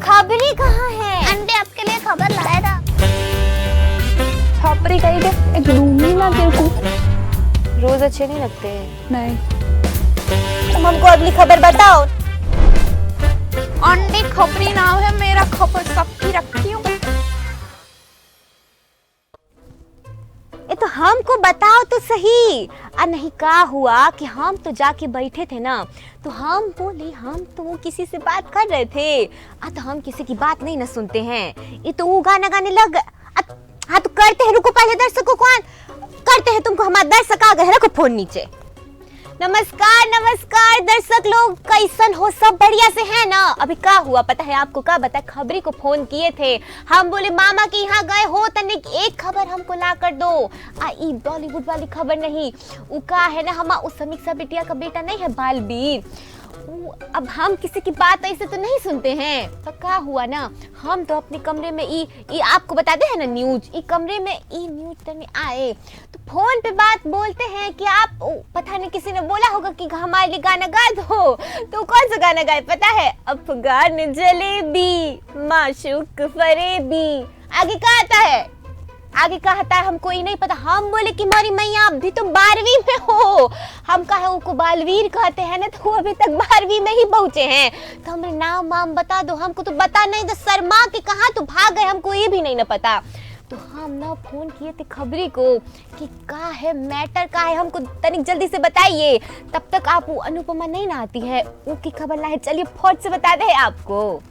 खबरी कहाँ है? आंटी आपके लिए खबर लाया था। खबरी कहीं के एक लूंगी ना तेरे को। रोज अच्छे नहीं लगते हैं। नहीं, तुम हमको अगली खबर बताओ। आंटी खबरी नाम है मेरा, खबर सबकी रखती हूँ। ये तो हमको बताओ तो सही। नहीं क्या हुआ कि हम तो जाके बैठे थे ना, तो हम बोले हम तो किसी से बात कर रहे थे। तो हम किसी की बात नहीं ना सुनते हैं। ये तो वो गाना गाने लग। हाँ तो करते हैं, रुको पहले दर्शकों को करते हैं, तुमको हमारा दर्शक आ गए, रखो फोन नीचे। नमस्कार नमस्कार दर्शक लोग, कैसन हो? सब बढ़िया से है ना? अभी क्या हुआ पता है आपको? क्या बता, खबरी को फोन किए थे, हम बोले मामा के यहाँ गए हो तने एक खबर हमको ला कर दो। ई बॉलीवुड वाली खबर नहीं, वो का है ना, हम उस समीक्षा बिटिया का बेटा नहीं है बालवीर। अब हम किसी की बात ऐसे तो नहीं सुनते हैं। तो क्या हुआ ना, हम तो अपने कमरे में ई आपको बताते हैं ना न्यूज, ई कमरे में ई न्यूज करने आए तो फोन पे बात बोलते हैं कि आप पता नहीं किसी ने बोला होगा कि हमारे लिए गाना गा दो। तो कौन सा गाना गाए पता है? अफगान जलेबी माशूक फरेबी। आगे क्या आता है? आगे क्या आता है हमको ही नहीं पता। हम बोले कि मोरी मैया अभी तो 12वीं में हो। हम कहे उनको बालवीर कहते हैं ना, तो अभी तक 12वीं में ही पहुंचे हैं। तो हमें नाम वाम बता दो। हमको तो बता नहीं, तो शर्मा के कहाँ तो भाग गए, हमको ये भी नहीं ना पता। तो हम ना फोन किए थे खबरी को कि का है मैटर, का है हमको तनिक जल्दी से बताइए। तब तक आप वो अनुपमा नहीं ना आती है, उसकी खबर लाए। चलिए फौज से बता दे आपको।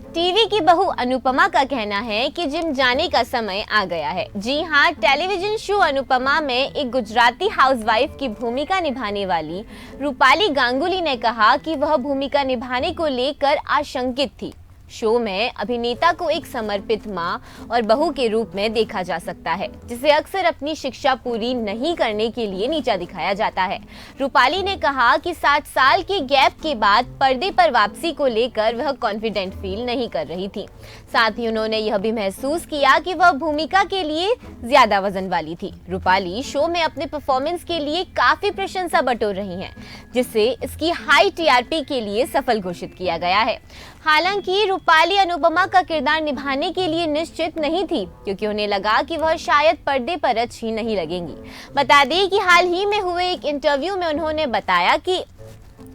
टीवी की बहू अनुपमा का कहना है कि जिम जाने का समय आ गया है। जी हाँ, टेलीविजन शो अनुपमा में एक गुजराती हाउसवाइफ की भूमिका निभाने वाली रूपाली गांगुली ने कहा कि वह भूमिका निभाने को लेकर आशंकित थी। शो में अभिनेता को एक समर्पित मां और बहू के रूप में देखा जा सकता है, जिसे अक्सर अपनी शिक्षा पूरी नहीं करने के लिए नीचा दिखाया जाता है। रूपाली ने कहा कि 7 साल के गैप के बाद पर्दे पर वापसी को लेकर वह कॉन्फिडेंट फील नहीं कर रही थी। साथ ही उन्होंने यह भी महसूस किया कि वह भूमिका के लिए ज्यादा वजन वाली थी। रूपाली शो में अपने परफॉर्मेंस के लिए काफी प्रशंसा बटोर रही हैं, जिससे इसकी हाई टीआरपी के लिए सफल घोषित किया गया है। हालांकि रूपाली अनुपमा का किरदार निभाने के लिए निश्चित नहीं थी, क्योंकि उन्हें लगा कि वह शायद पर्दे पर अच्छी नहीं लगेंगी। बता दें कि हाल ही में हुए एक इंटरव्यू में उन्होंने बताया कि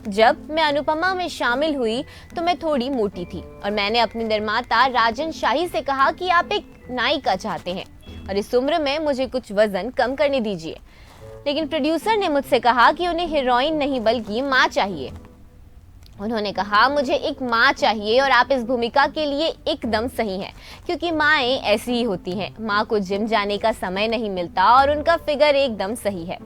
जब मैं अनुपमा में शामिल हुई तो मैं थोड़ी मोटी थी और मैंने अपने निर्माता राजन शाही से कहा कि आप एक नायिका चाहते हैं और इस उम्र में मुझे कुछ वजन कम करने दीजिए। लेकिन प्रोड्यूसर ने मुझसे कहा कि उन्हें हीरोइन नहीं बल्कि माँ चाहिए। उन्होंने कहा मुझे एक माँ चाहिए और आप इस भूमिका के लिए एकदम सही हैं, क्योंकि माएँ ऐसी ही होती हैं। माँ को जिम जाने का समय नहीं मिलता और उनका फिगर एकदम सही है।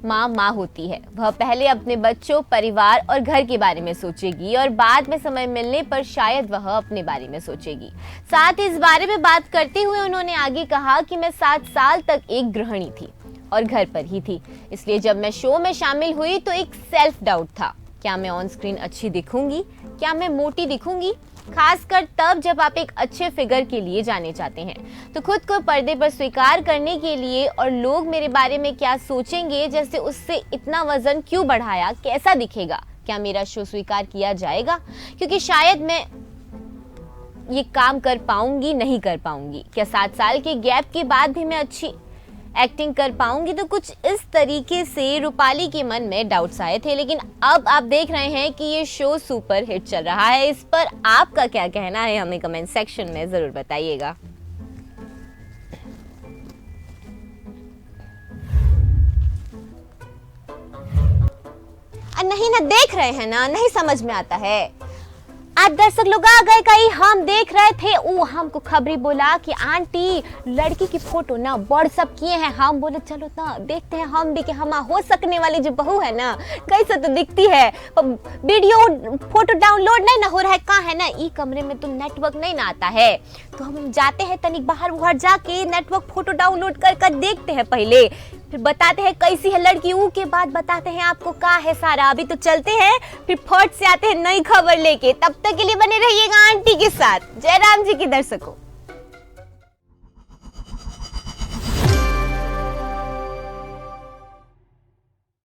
माँ होती है, वह पहले अपने बच्चों, परिवार और घर के बारे में सोचेगी और बाद में समय मिलने पर शायद वह अपने बारे में सोचेगी। साथ ही इस बारे में बात करते हुए उन्होंने आगे कहा कि मैं 7 साल तक एक गृहिणी थी और घर पर ही थी, इसलिए जब मैं शो में शामिल हुई तो एक सेल्फ डाउट था। क्या मैं ऑन स्क्रीन अच्छी दिखूंगी? क्या मैं मोटी दिखूंगी? खासकर तब जब आप एक अच्छे फिगर के लिए जाने चाहते हैं। तो खुद को पर्दे पर स्वीकार करने के लिए और लोग मेरे बारे में क्या सोचेंगे, जैसे उससे इतना वजन क्यों बढ़ाया, कैसा दिखेगा, क्या मेरा शो स्वीकार किया जाएगा, क्योंकि शायद मैं ये काम कर पाऊंगी, नहीं कर पाऊंगी। क्या 7 साल के गैप के बाद भी मैं अच्छी एक्टिंग कर पाऊंगी? तो कुछ इस तरीके से रूपाली के मन में डाउट्स आए थे। लेकिन अब आप देख रहे हैं कि ये शो सुपर हिट चल रहा है। इस पर आपका क्या कहना है, हमें कमेंट सेक्शन में जरूर बताइएगा। नहीं ना देख रहे हैं ना, नहीं समझ में आता है। आज दर्शक लोग आ गए, कहीं हम देख रहे थे, वो हमको खबरी बोला कि आंटी लड़की की फोटो ना व्हाट्सएप किए हैं। हम बोले चलो ना देखते हैं हम भी कि हम हो सकने वाली जो बहू है ना कैसे तो दिखती है। वीडियो फोटो डाउनलोड नहीं ना हो रहा है, कहाँ है ना, ई कमरे में तो नेटवर्क नहीं ना आता है। तो हम जाते हैं तनिक बाहर जाके नेटवर्क फोटो डाउनलोड कर देखते हैं पहले, फिर बताते हैं कैसी है लड़की, ऊ के बाद बताते हैं आपको क्या है सारा। अभी तो चलते हैं, फिर फट से आते हैं नई खबर लेके। तब तक के लिए बने रहिएगा आंटी के साथ। जय राम जी की दर्शकों।